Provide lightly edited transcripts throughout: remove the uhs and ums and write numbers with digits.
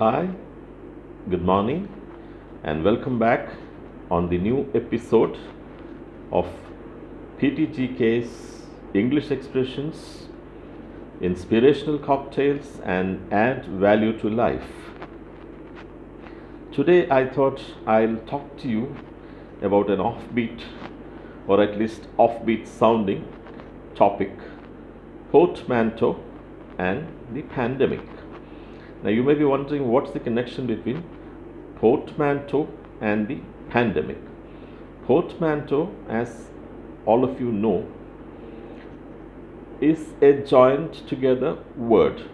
Hi, good morning, and welcome back on the new episode of PTGK's English expressions, inspirational cocktails, and add value to life. Today, I thought I'll talk to you about an offbeat, or at least offbeat sounding topic, portmanteau and the pandemic. Now, you may be wondering what's the connection between portmanteau and the pandemic. Portmanteau, as all of you know, is a joined together word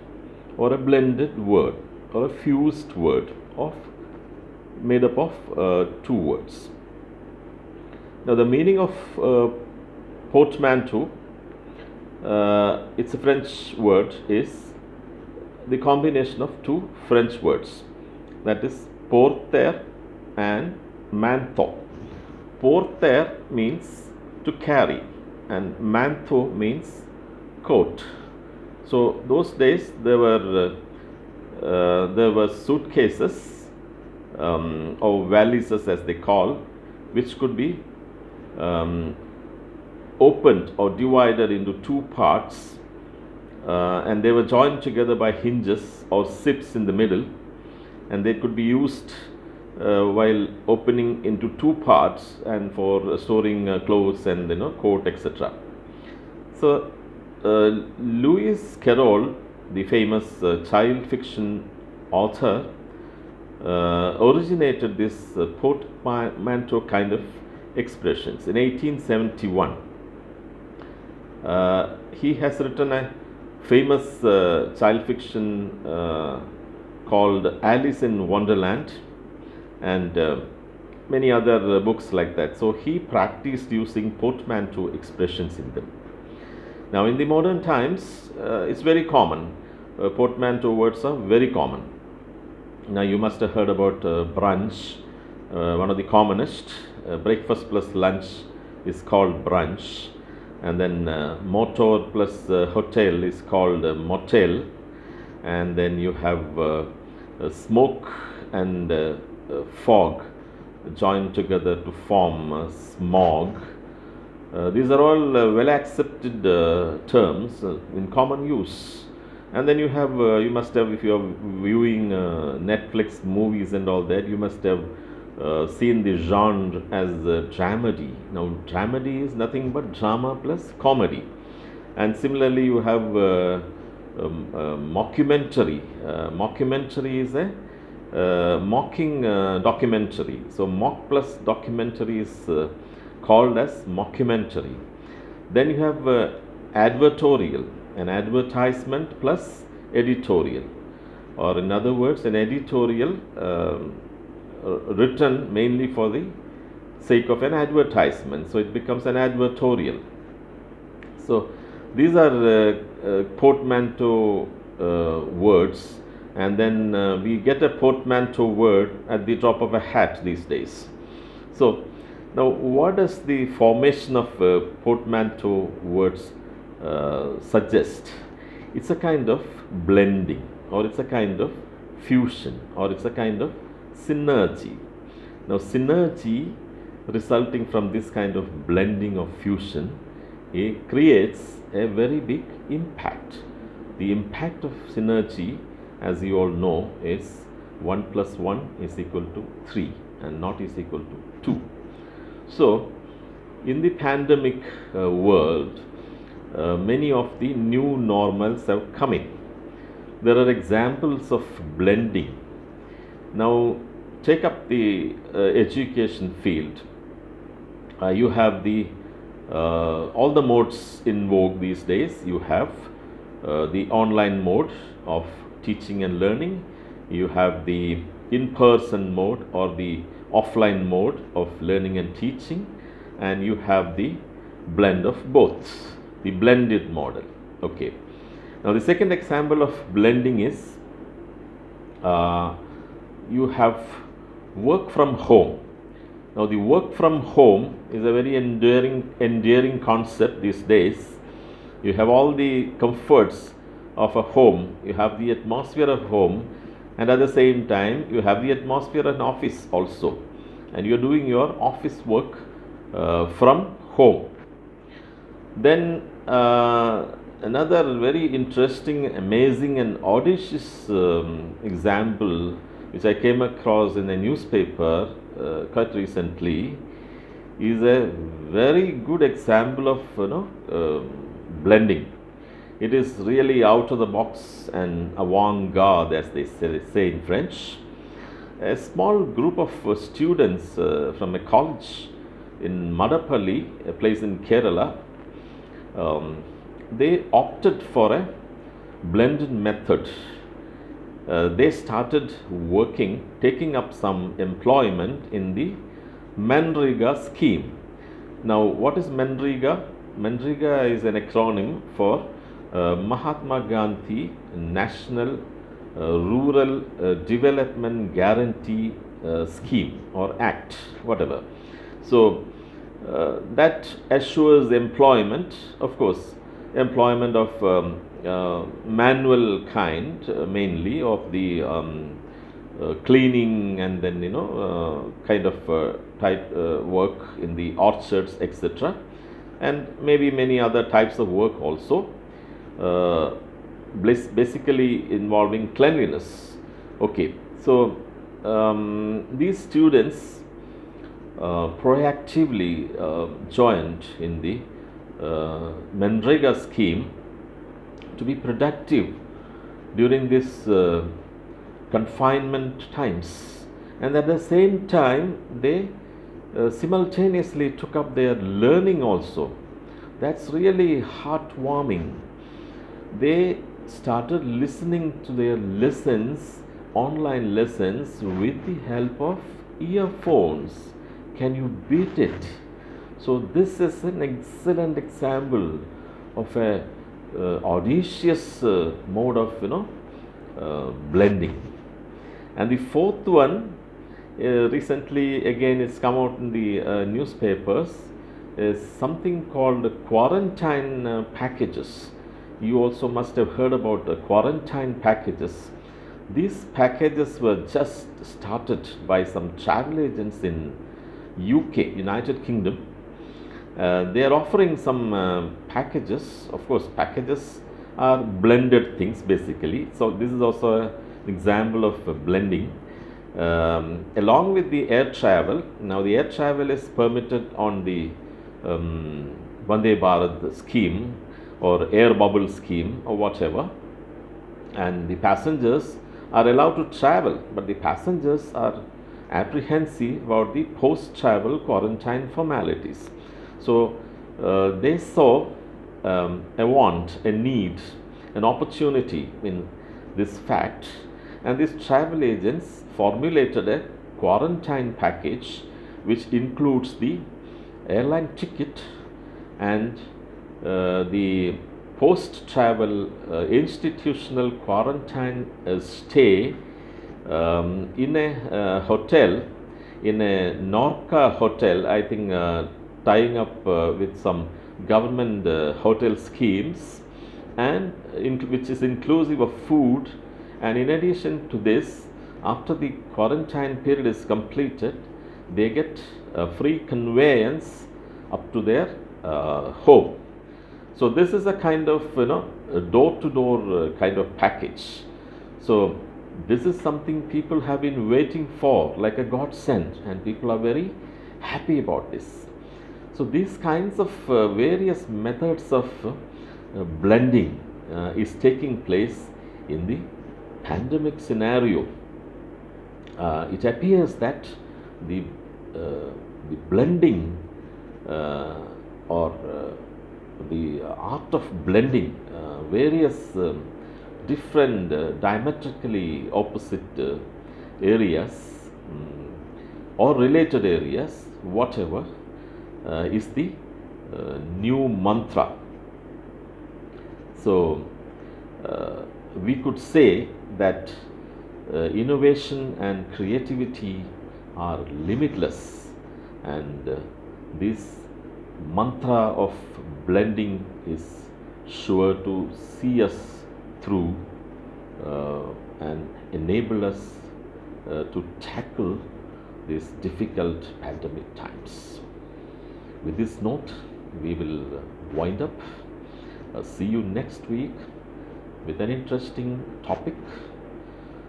or a blended word or a fused word made up of two words. Now, the meaning of portmanteau, it's a French word, is the combination of two French words, that is porter and manteau. Porter means to carry and manteau means coat. So those days there were suitcases or valises as they call, which could be opened or divided into two parts. And they were joined together by hinges or zips in the middle, and they could be used while opening into two parts and for storing clothes and coat, etc. So Lewis Carroll, the famous child fiction author, originated this portmanteau kind of expressions in 1871. He has written a famous child fiction called Alice in Wonderland and many other books like that. So he practiced using portmanteau expressions in them. Now in the modern times, it's very common. Portmanteau words are very common. Now you must have heard about brunch, one of the commonest. Breakfast plus lunch is called brunch. And then motor plus hotel is called motel, and then you have smoke and fog joined together to form smog. These are all well accepted terms in common use. And then you have, you must have, if you are viewing Netflix movies and all that, you must have seen the genre as dramedy. Now, dramedy is nothing but drama plus comedy. And similarly, you have mockumentary. Mockumentary is a mocking documentary. So, mock plus documentary is called as mockumentary. Then you have advertorial, an advertisement plus editorial. Or in other words, an editorial written mainly for the sake of an advertisement, so it becomes an advertorial. So these are portmanteau words, and then we get a portmanteau word at the drop of a hat these days. So now, what does the formation of portmanteau words suggest? It's a kind of blending, or it's a kind of fusion, or it's a kind of synergy. Now, synergy resulting from this kind of blending of fusion, it creates a very big impact. The impact of synergy, as you all know, is 1 plus 1 is equal to 3 and not is equal to 2. So, in the pandemic world, many of the new normals have come in. There are examples of blending. Now, take up the education field. You have the all the modes in vogue these days. You have the online mode of teaching and learning. You have the in-person mode or the offline mode of learning and teaching, and you have the blend of both, the blended model. Okay. Now, the second example of blending is you have work from home. Now, the work from home is a very endearing concept these days. You have all the comforts of a home, you have the atmosphere of home, and at the same time you have the atmosphere in office also, and you're doing your office work from home. Then another very interesting, amazing, and audacious example which I came across in a newspaper quite recently is a very good example of blending. It is really out of the box and avant-garde, as they say in French. A small group of students from a college in Madapalli, a place in Kerala, they opted for a blended method. They started working, taking up some employment in the Manrega scheme. Now, what is Manrega? Manrega is an acronym for Mahatma Gandhi National Rural Development Guarantee Scheme or Act, whatever. So, that assures employment, of course, employment of manual kind, mainly of the cleaning, and then kind of type work in the orchards, etc., and maybe many other types of work also, basically involving cleanliness. Okay, so these students proactively joined in the Manrega scheme to be productive during this confinement times, and at the same time they simultaneously took up their learning also. That's really heartwarming. They started listening to their lessons, online lessons, with the help of earphones. Can you beat it? So this is an excellent example of a audacious mode of blending. And the fourth one, recently again it's come out in the newspapers, is something called quarantine packages. You also must have heard about the quarantine packages. These packages were just started by some travel agents in UK, United Kingdom. They are offering some packages. Of course, packages are blended things basically. So this is also an example of blending. Along with the air travel, now the air travel is permitted on the Vande Bharat scheme or air bubble scheme or whatever, and the passengers are allowed to travel, but the passengers are apprehensive about the post-travel quarantine formalities. So they saw a want, a need, an opportunity in this fact, and these travel agents formulated a quarantine package which includes the airline ticket and the post-travel institutional quarantine stay in a hotel, in a Norca hotel, I think tying up with some government hotel schemes, and which is inclusive of food. And in addition to this, after the quarantine period is completed, they get free conveyance up to their home. So this is a kind of door-to-door kind of package. So this is something people have been waiting for, like a godsend, and people are very happy about this. So these kinds of various methods of blending is taking place in the pandemic scenario. It appears that the blending or the art of blending various different diametrically opposite areas or related areas, whatever, is the new mantra. So we could say that innovation and creativity are limitless, and this mantra of blending is sure to see us through and enable us to tackle these difficult pandemic times. With this note, we will wind up. See you next week with an interesting topic.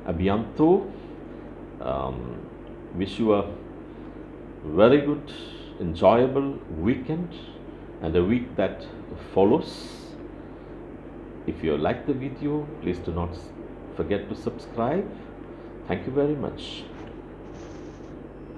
Abhiyanto, wish you a very good, enjoyable weekend and a week that follows. If you like the video, please do not forget to subscribe. Thank you very much.